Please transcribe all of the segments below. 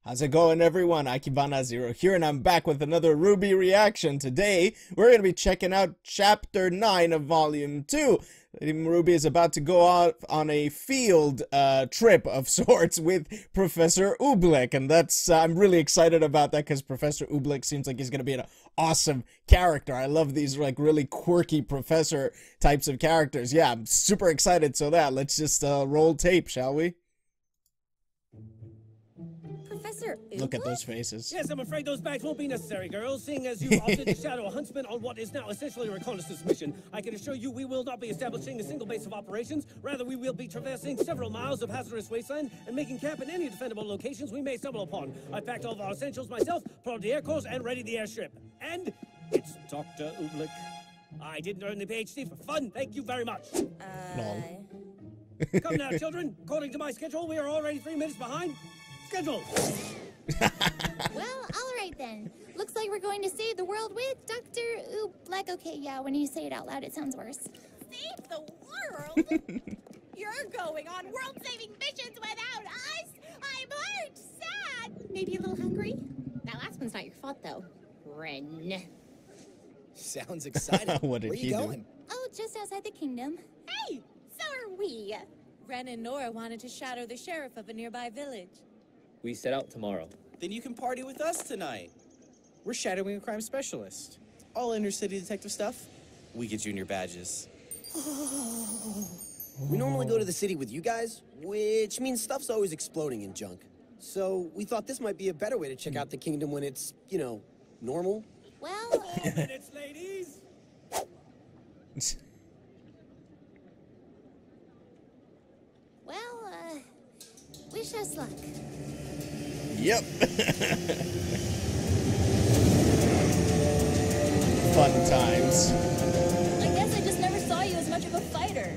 How's it going, everyone? AkibanaZero here, and I'm back with another RWBY reaction. Today, we're going to be checking out Chapter 9 of Volume 2. RWBY is about to go out on a field trip of sorts with Professor Oobleck, and I'm really excited about that because Professor Oobleck seems like he's going to be an awesome character. I love these, like, really quirky professor types of characters. Yeah, I'm super excited, so let's just roll tape, shall we? Professor Oobleck? Look at those faces. Yes, I'm afraid those bags won't be necessary, girls. Seeing as you opted to shadow a huntsman on what is now essentially a reconnaissance mission, I can assure you we will not be establishing a single base of operations. Rather, we will be traversing several miles of hazardous wasteland and making camp in any defendable locations we may stumble upon. I've packed all of our essentials myself, put on the air course, and ready the airship. And it's Dr. Oobleck. I didn't earn the PhD for fun. Thank you very much. Lol. Come now, children. According to my schedule, we are already 3 minutes behind schedule. Well, all right then. Looks like we're going to save the world with Dr. Oobleck. Okay, yeah, when you say it out loud, it sounds worse. Save the world? You're going on world-saving missions without us? I'm hurt, sad. Maybe a little hungry? That last one's not your fault, though. Ren. Sounds exciting. What did Where he you do? going? Oh, just outside the kingdom. Hey, so are we. Ren and Nora wanted to shadow the sheriff of a nearby village. We set out tomorrow. Then you can party with us tonight. We're shadowing a crime specialist. All inner-city detective stuff. We get junior badges. We normally go to the city with you guys, which means stuff's always exploding in junk. So we thought this might be a better way to check out the kingdom when it's, you know, normal. Well, 4 minutes, ladies. wish us luck. Yep. Fun times. I guess I just never saw you as much of a fighter.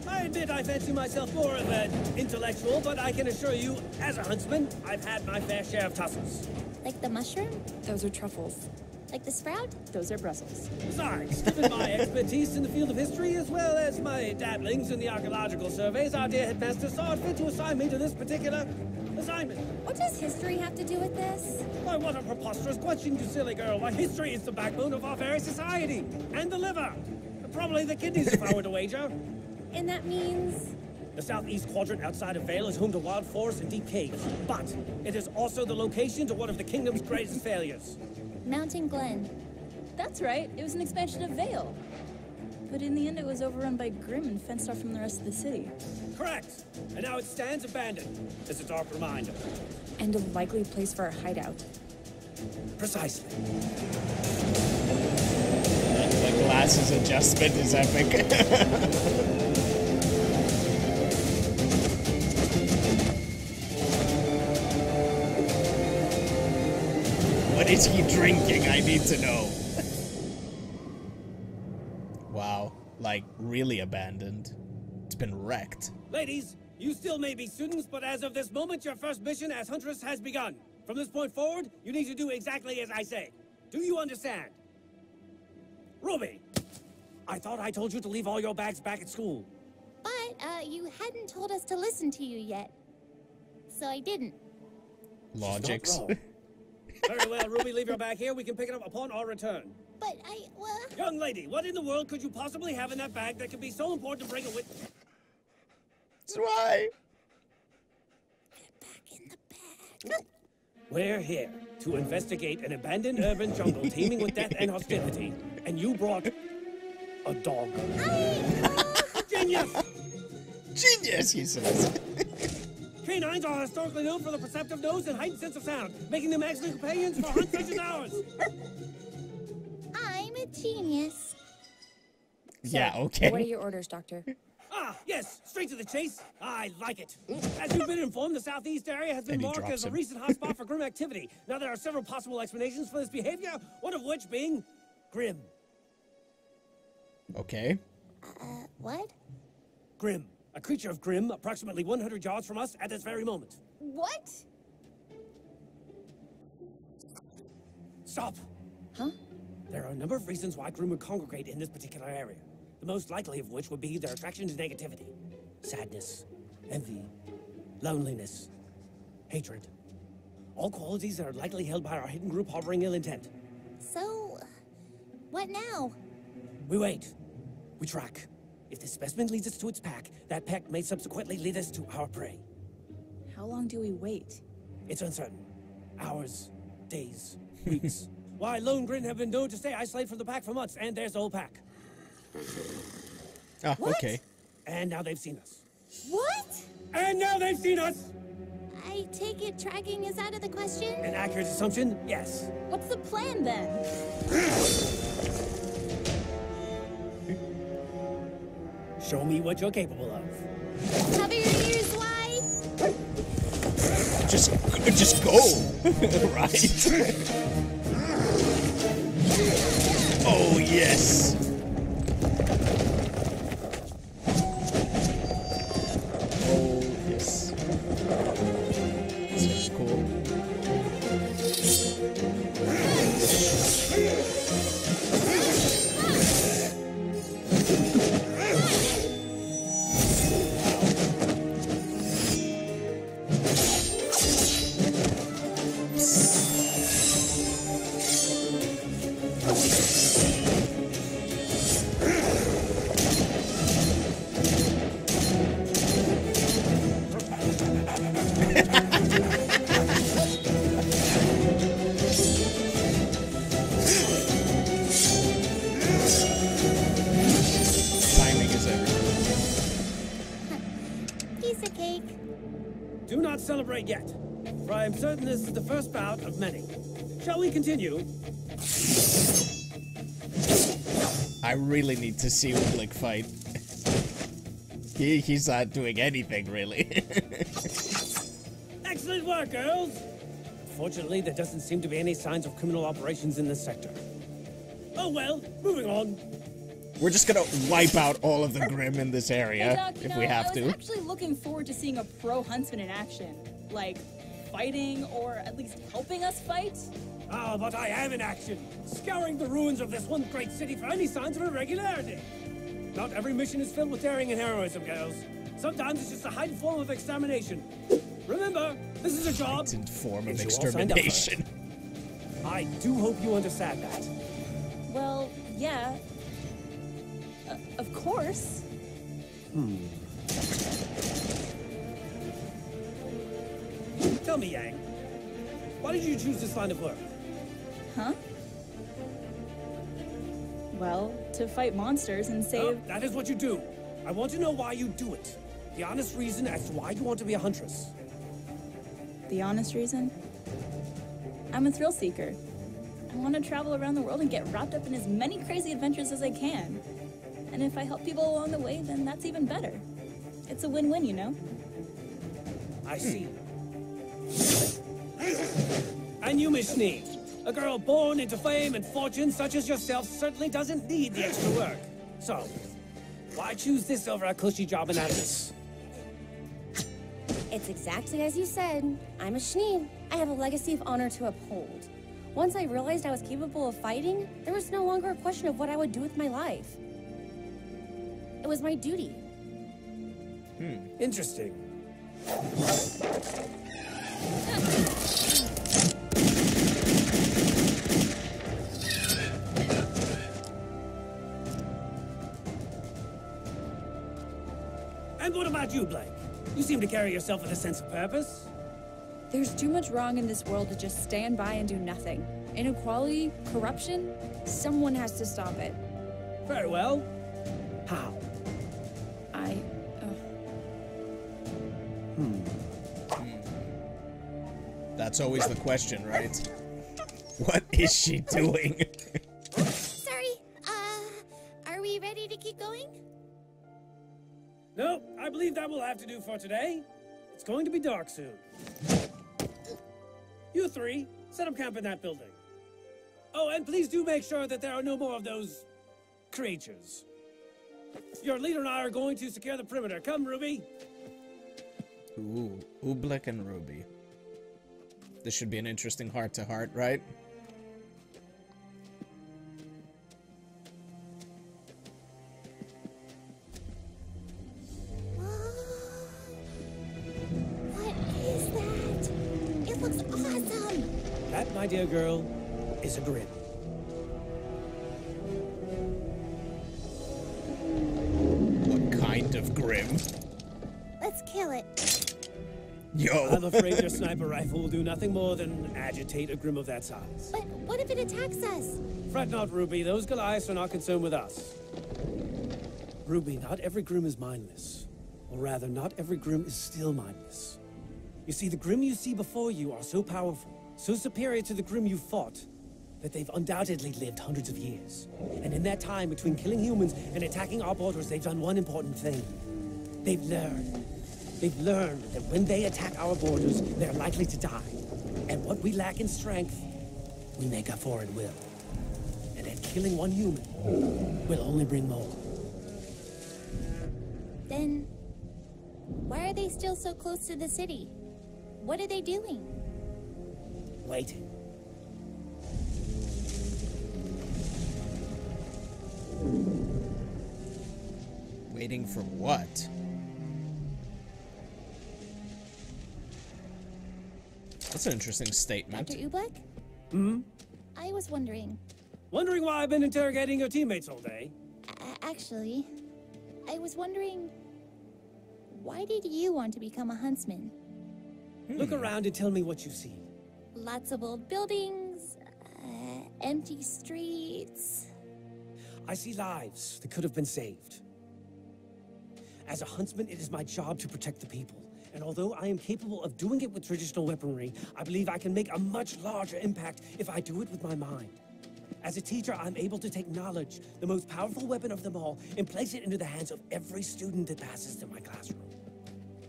I admit I fancy myself more of an intellectual, but I can assure you, as a huntsman, I've had my fair share of tussles. Like the mushroom? Those are truffles. Like the sprout? Those are Brussels. Besides, given my expertise in the field of history, as well as my dabblings in the archaeological surveys, our dear headmaster saw it fit to assign me to this particular assignment. What does history have to do with this? Why, what a preposterous question, you silly girl. Why, history is the backbone of our very society. And the liver. And probably the kidneys, if I were to wager. And that means? The southeast quadrant outside of Vale is home to wild forests and deep caves. But it is also the location to one of the kingdom's greatest failures. Mountain Glen. That's right, it was an expansion of Vale. But in the end, it was overrun by Grimm and fenced off from the rest of the city. Correct. And now it stands abandoned. As a dark reminder. And a likely place for a hideout. Precisely. The glasses adjustment is epic. What is he drinking? I need to know. Wow, like really abandoned. It's been wrecked. Ladies, you still may be students, but as of this moment, your first mission as Huntress has begun. From this point forward, you need to do exactly as I say. Do you understand? Ruby, I thought I told you to leave all your bags back at school. But, you hadn't told us to listen to you yet. So I didn't. Logics. Very well, Ruby, leave your bag here. We can pick it up upon our return. But well... Young lady, what in the world could you possibly have in that bag that could be so important to bring it with... That's why. Get back in the bag. We're here to investigate an abandoned urban jungle teeming with death and hostility. And you brought a dog. Genius! Genius, he says. Canines are historically known for the perceptive nose and heightened sense of sound, making them excellent companions for hunts such as ours. I'm a genius. Yeah, okay. What are your orders, Doctor? Ah, yes, straight to the chase. I like it. As you've been informed, the southeast area has been And he marked drops as a him. recent hotspot for grim activity. Now, there are several possible explanations for this behavior, one of which being grim. Okay. What? Grim. A creature of Grim, approximately 100 yards from us at this very moment. What? Stop! Huh? There are a number of reasons why Grim would congregate in this particular area. The most likely of which would be their attraction to negativity. Sadness, envy, loneliness, hatred. All qualities that are likely held by our hidden group harboring ill intent. So, what now? We wait. We track. If the specimen leads us to its pack, that pack may subsequently lead us to our prey. How long do we wait? It's uncertain. Hours, days, weeks. Why, Lone Grin have been known to stay isolated from the pack for months, and there's the whole pack. Oh, What? okay. And now they've seen us. What? And now they've seen us! I take it tracking is out of the question? An accurate assumption? Yes. What's the plan then? Show me what you're capable of. Cover your ears wide. Just go. Right. Oh, yes. Oh, yes. This is cool. Timing is everything. Piece of cake. Do not celebrate yet, for I am certain this is the first bout of many. Shall we continue? I really need to see Oobleck fight. He's not doing anything, really. Excellent work, girls! Fortunately, there doesn't seem to be any signs of criminal operations in this sector. Oh well, moving on. We're just gonna wipe out all of the Grimm in this Hey, area, Doc, you if know, we have I was to. actually looking forward to seeing a pro huntsman in action. Like, fighting or at least helping us fight. Ah, but I am in action, scouring the ruins of this one great city for any signs of irregularity. Not every mission is filled with daring and heroism, girls. Sometimes it's just a heightened form of extermination. Remember, this is a job. Heightened form of and you all signed up for it. extermination. I do hope you understand that. Well, yeah. Of course. Tell me, Yang, why did you choose this line of work? Huh? Well, to fight monsters and save... That is what you do. I want to know why you do it. The honest reason as to why you want to be a huntress. The honest reason? I'm a thrill seeker. I want to travel around the world and get wrapped up in as many crazy adventures as I can. And if I help people along the way, then that's even better. It's a win-win, you know? I see. And you, Miss Sneak, a girl born into fame and fortune such as yourself certainly doesn't need the extra work. So, why choose this over a cushy job in Atlas? It's exactly as you said. I'm a Shnee. I have a legacy of honor to uphold. Once I realized I was capable of fighting, there was no longer a question of what I would do with my life. It was my duty. Interesting. And what about you, Blake? You seem to carry yourself with a sense of purpose. There's too much wrong in this world to just stand by and do nothing. Inequality, corruption, someone has to stop it. Very well. How? That's always the question, right? What is she doing? Sorry, are we ready to keep going? No, I believe that will have to do for today. It's going to be dark soon. You three, set up camp in that building. Oh, and please do make sure that there are no more of those creatures. Your leader and I are going to secure the perimeter. Come, Ruby. Ooh, Oobleck and RWBY. This should be an interesting heart-to-heart, right? What is that? It looks awesome! That, my dear girl, is a grim. What kind of grim? Let's kill it. Yo. I'm afraid your sniper rifle will do nothing more than agitate a grim of that size. But what if it attacks us? Fret not, Ruby. Those Goliaths are not concerned with us. Ruby, not every grim is mindless. Or rather, not every grim is still mindless. You see, the grim you see before you are so powerful, so superior to the grim you fought, that they've undoubtedly lived hundreds of years. And in that time, between killing humans and attacking our borders, they've done one important thing. They've learned. They've learned that when they attack our borders, they're likely to die. And what we lack in strength, we make up for in will. And that killing one human will only bring more. Then, why are they still so close to the city? What are they doing? Waiting. Waiting for what? That's an interesting statement. Dr. Oobleck? Hmm? I was wondering. Wondering why I've been interrogating your teammates all day? Actually, I was wondering, why did you want to become a huntsman? Look around and tell me what you see. Lots of old buildings, empty streets. I see lives that could have been saved. As a huntsman, it is my job to protect the people. And although I am capable of doing it with traditional weaponry, I believe I can make a much larger impact if I do it with my mind. As a teacher, I'm able to take knowledge, the most powerful weapon of them all, and place it into the hands of every student that passes through my classroom.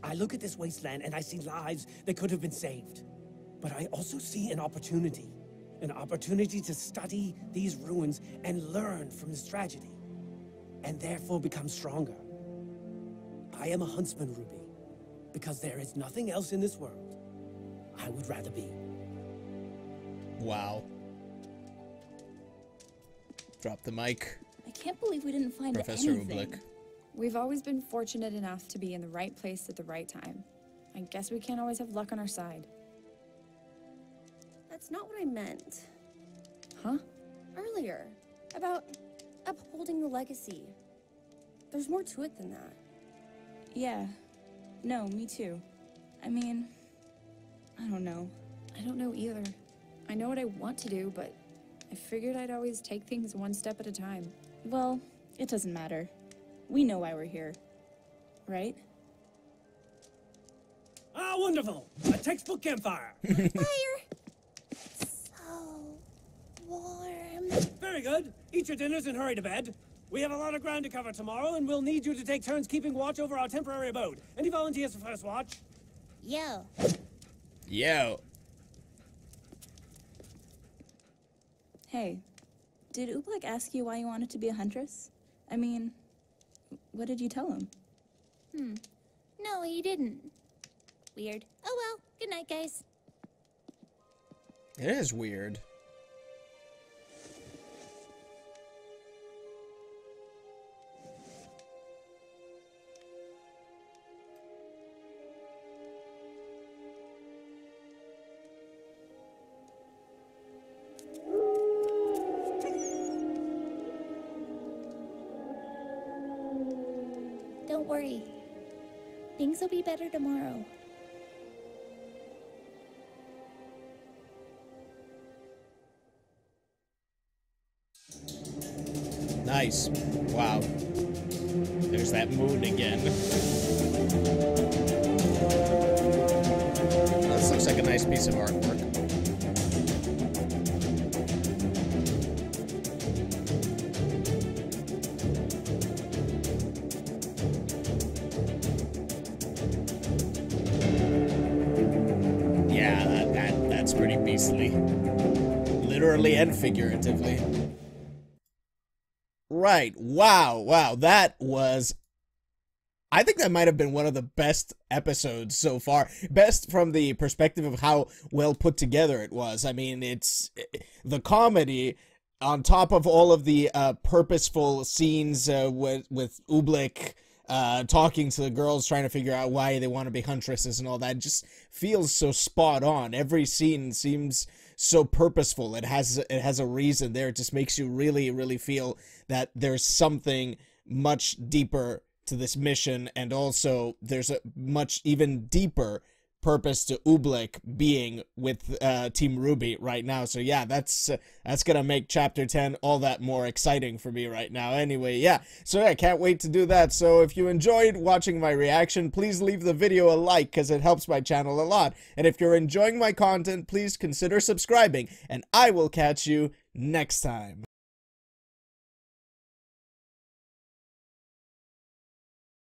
I look at this wasteland and I see lives that could have been saved. But I also see an opportunity to study these ruins and learn from this tragedy, and therefore become stronger. I am a huntsman, Ruby, because there is nothing else in this world I would rather be. Wow. Drop the mic. I can't believe we didn't find Professor anything. Oobleck. We've always been fortunate enough to be in the right place at the right time. I guess we can't always have luck on our side. That's not what I meant. Huh? Earlier, about upholding the legacy. There's more to it than that. Yeah. No, me too. I mean, I don't know. I don't know either. I know what I want to do, but I figured I'd always take things one step at a time. Well, it doesn't matter. We know why we're here. Right? Ah, wonderful! A textbook campfire! Fire! So warm. Very good. Eat your dinners and hurry to bed. We have a lot of ground to cover tomorrow, and we'll need you to take turns keeping watch over our temporary abode. Any volunteers for first watch? Yo. Yo. Hey, did Oobleck ask you why you wanted to be a huntress? I mean, what did you tell him? No, he didn't. Weird. Oh well. Good night, guys. It is weird. Don't worry. Things will be better tomorrow. Nice. Wow. There's that moon again. This looks like a nice piece of artwork. Yeah, that's pretty beastly. Literally and figuratively. Right. Wow. That was... I think that might have been one of the best episodes so far. Best from the perspective of how well put together it was. I mean, it's... the comedy on top of all of the purposeful scenes with Oobleck talking to the girls, trying to figure out why they want to be huntresses and all that. It just feels so spot on. Every scene seems so purposeful. It has a reason there. It just makes you really, really feel that there's something much deeper to this mission, and also there's a much even deeper purpose to Oobleck being with Team RWBY right now. So yeah, that's gonna make chapter 10 all that more exciting for me right now. Anyway, yeah, so yeah, can't wait to do that. So if you enjoyed watching my reaction, please leave the video a like, because it helps my channel a lot. And if you're enjoying my content, please consider subscribing, and I will catch you next time.